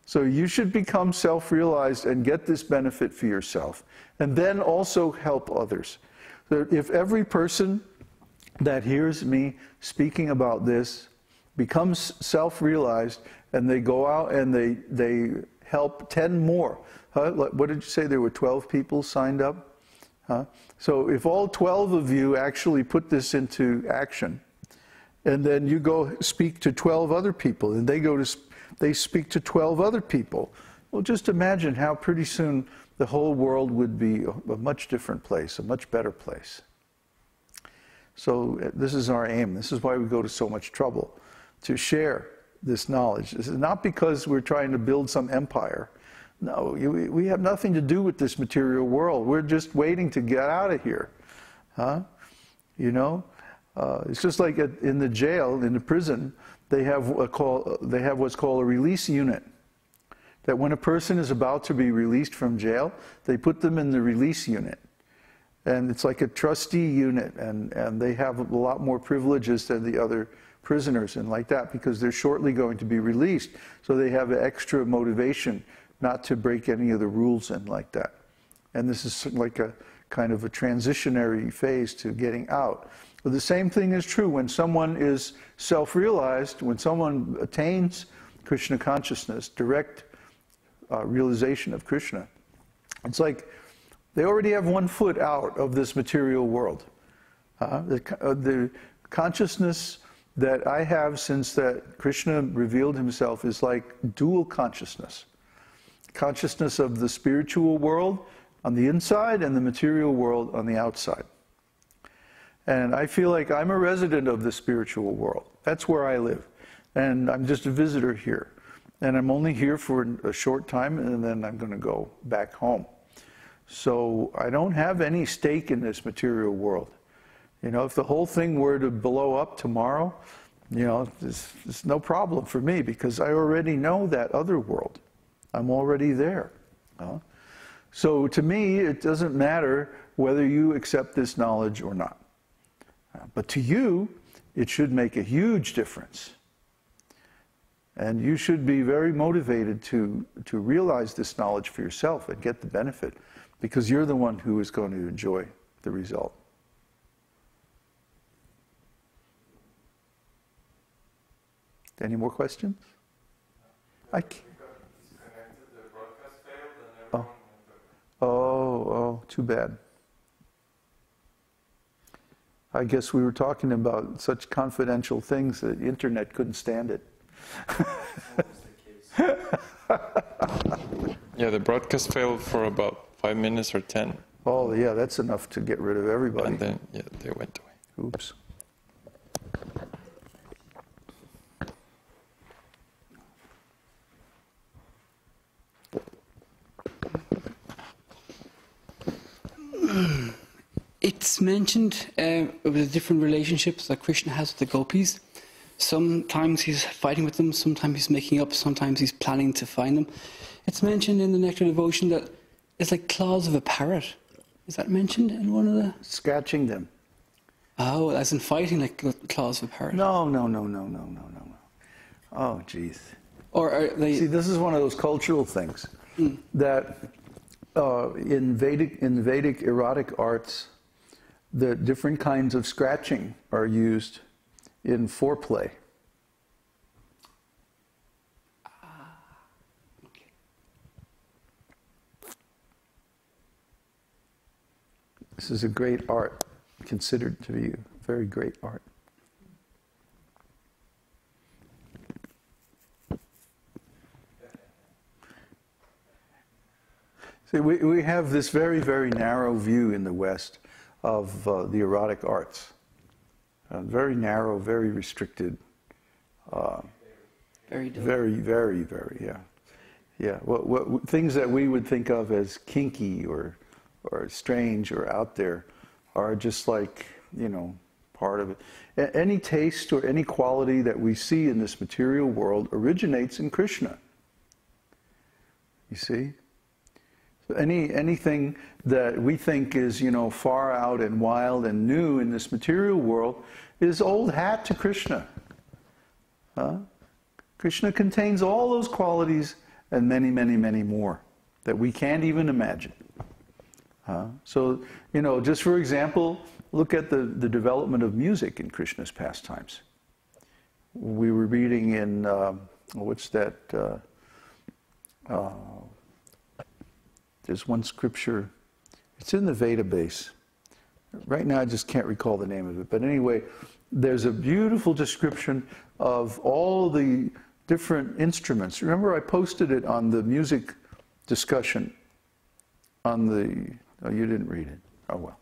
So you should become self-realized and get this benefit for yourself, and then also help others. So if every person that hears me speaking about this becomes self-realized, and they go out and they help 10 more. What did you say? There were 12 people signed up? So if all 12 of you actually put this into action, and then you go speak to 12 other people, and they speak to 12 other people, well, just imagine how pretty soon the whole world would be a much different place, a much better place. So this is our aim. This is why we go to so much trouble, to share this knowledge. This is not because we're trying to build some empire. No, we have nothing to do with this material world. We're just waiting to get out of here. You know? It's just like in the jail, in the prison, they have what's called a release unit. That when a person is about to be released from jail, they put them in the release unit. And it's like a trustee unit, and they have a lot more privileges than the other prisoners and like that, because they're shortly going to be released. So they have extra motivation not to break any of the rules and like that. And this is like a kind of a transitionary phase to getting out. But the same thing is true when someone is self-realized, when someone attains Krishna consciousness, direct realization of Krishna. It's like they already have one foot out of this material world. The consciousness that I have since that Krishna revealed himself is like dual consciousness. Consciousness of the spiritual world on the inside and the material world on the outside. And I feel like I'm a resident of the spiritual world. That's where I live. And I'm just a visitor here. And I'm only here for a short time, and then I'm going to go back home. So I don't have any stake in this material world. You know, if the whole thing were to blow up tomorrow, you know, it's no problem for me, because I already know that other world. I'm already there. So to me, it doesn't matter whether you accept this knowledge or not. But to you, it should make a huge difference. And you should be very motivated to realize this knowledge for yourself and get the benefit, because you're the one who is going to enjoy the result. Any more questions? Oh, too bad. I guess we were talking about such confidential things that the internet couldn't stand it. Yeah, the broadcast failed for about 5 minutes or 10. Oh, yeah, that's enough to get rid of everybody. And then, yeah, they went away. Oops. It's mentioned with the different relationships that Krishna has with the gopis. Sometimes he's fighting with them, sometimes he's making up, sometimes he's planning to find them. It's mentioned in the Nectar devotion that it's like claws of a parrot. Is that mentioned in one of the... Scratching them. Oh, as in fighting like claws of a parrot. No. Oh, jeez. Or are they... See, this is one of those cultural things that in Vedic erotic arts, the different kinds of scratching are used in foreplay. Okay. This is a great art, considered to be a very great art. See, we have this very, very narrow view in the West of the erotic arts. Very narrow, very restricted. Very, yeah. Yeah, what things that we would think of as kinky or strange or out there are just like, you know, part of it. Any taste or any quality that we see in this material world originates in Krishna. You see? So anything that we think is, you know, far out and wild and new in this material world is old hat to Krishna. Krishna contains all those qualities and many, many, many more that we can't even imagine. So, just for example, look at the development of music in Krishna's pastimes. We were reading in, what's that? There's one scripture, it's in the Veda base. Right now I just can't recall the name of it. But anyway, there's a beautiful description of all the different instruments. Remember I posted it on the music discussion on the, oh, you didn't read it. Oh well.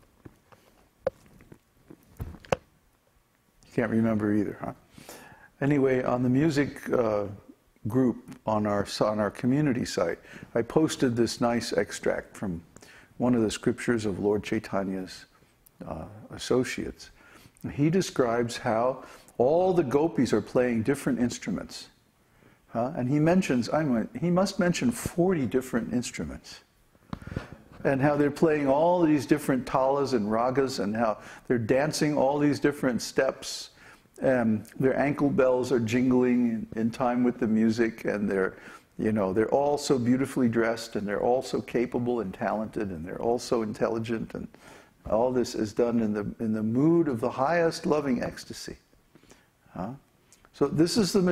You can't remember either, huh? Anyway, on the music group on our community site, I posted this nice extract from one of the scriptures of Lord Chaitanya's associates. He describes how all the gopis are playing different instruments. And he mentions, he must mention 40 different instruments. And how they're playing all these different talas and ragas, and how they're dancing all these different steps. Their ankle bells are jingling in time with the music, and they're all so beautifully dressed, and they're all so capable and talented, and they're all so intelligent, and all this is done in the mood of the highest loving ecstasy. So this is the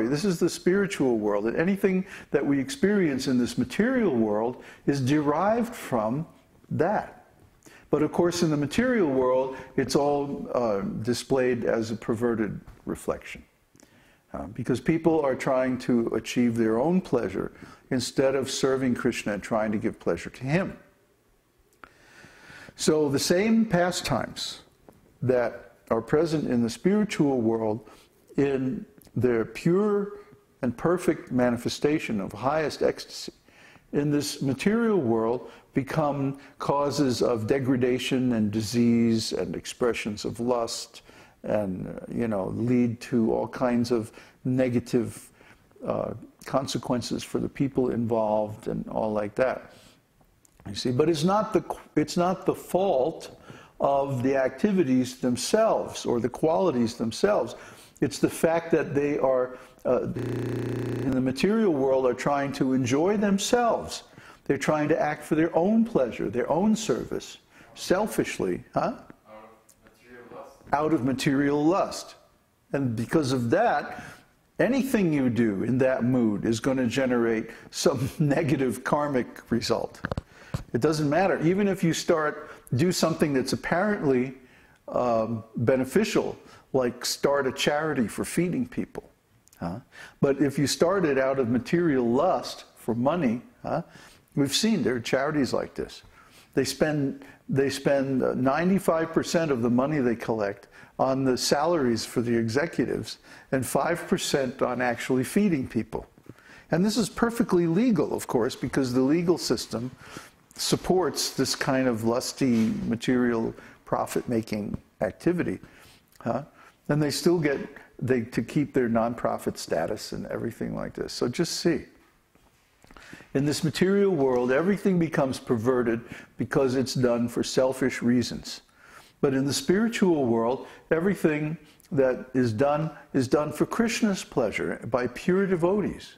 this is the spiritual world, and anything that we experience in this material world is derived from that. But of course, in the material world, it's all displayed as a perverted reflection. Because people are trying to achieve their own pleasure instead of serving Krishna and trying to give pleasure to him. So the same pastimes that are present in the spiritual world in their pure and perfect manifestation of highest ecstasy, in this material world become causes of degradation and disease and expressions of lust, and lead to all kinds of negative consequences for the people involved and all like that. You see, but it's not the fault of the activities themselves or the qualities themselves. It's the fact that they are in the material world are trying to enjoy themselves. They're trying to act for their own pleasure, their own service, selfishly, out of material lust. And because of that, anything you do in that mood is going to generate some negative karmic result. It doesn't matter. Even if you do something that's apparently beneficial, like start a charity for feeding people. But if you start it out of material lust for money, we've seen there are charities like this. They spend 95% of the money they collect on the salaries for the executives and 5% on actually feeding people. And this is perfectly legal, of course, because the legal system supports this kind of lusty material profit-making activity. And they still get to keep their nonprofit status and everything like this. So just see. In this material world, everything becomes perverted because it's done for selfish reasons. But in the spiritual world, everything that is done for Krishna's pleasure by pure devotees.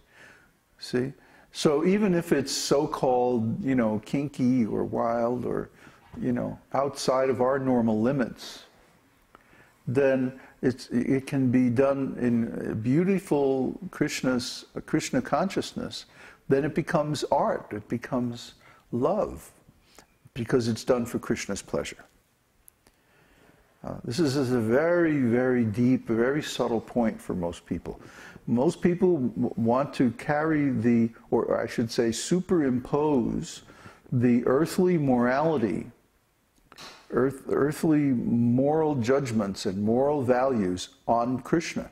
See? So even if it's so-called, kinky or wild or, outside of our normal limits, then it can be done in beautiful Krishna consciousness. Then it becomes art, it becomes love, because it's done for Krishna's pleasure. This is a very, very deep, very subtle point for most people. Most people want to carry or I should say superimpose the earthly morality, earthly moral judgments and moral values on Krishna.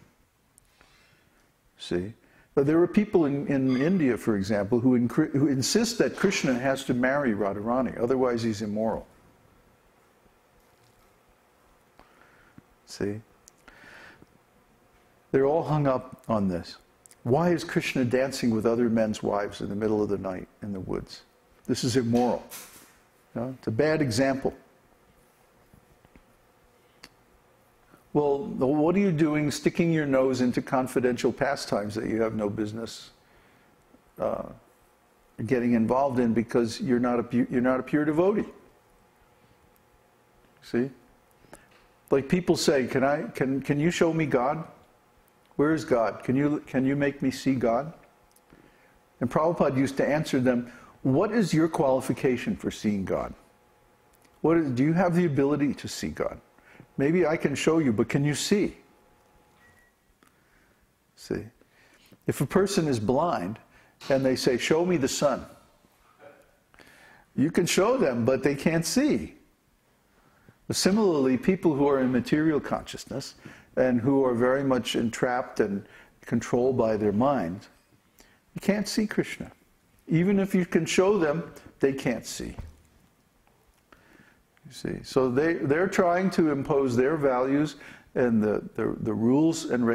See? But there are people in India, for example, who insist that Krishna has to marry Radharani, otherwise he's immoral. See? They're all hung up on this. Why is Krishna dancing with other men's wives in the middle of the night in the woods? This is immoral. It's a bad example. Well, what are you doing sticking your nose into confidential pastimes that you have no business getting involved in because you're not a pure devotee. See? Like people say, can you show me God? Where is God? Can you make me see God? And Prabhupada used to answer them, what is your qualification for seeing God? Do you have the ability to see God? Maybe I can show you, but can you see? See? If a person is blind and they say, show me the sun, you can show them, but they can't see. Similarly, people who are in material consciousness and who are very much entrapped and controlled by their mind, you can't see Krishna. Even if you can show them, they can't see. You see, so they're trying to impose their values and the rules and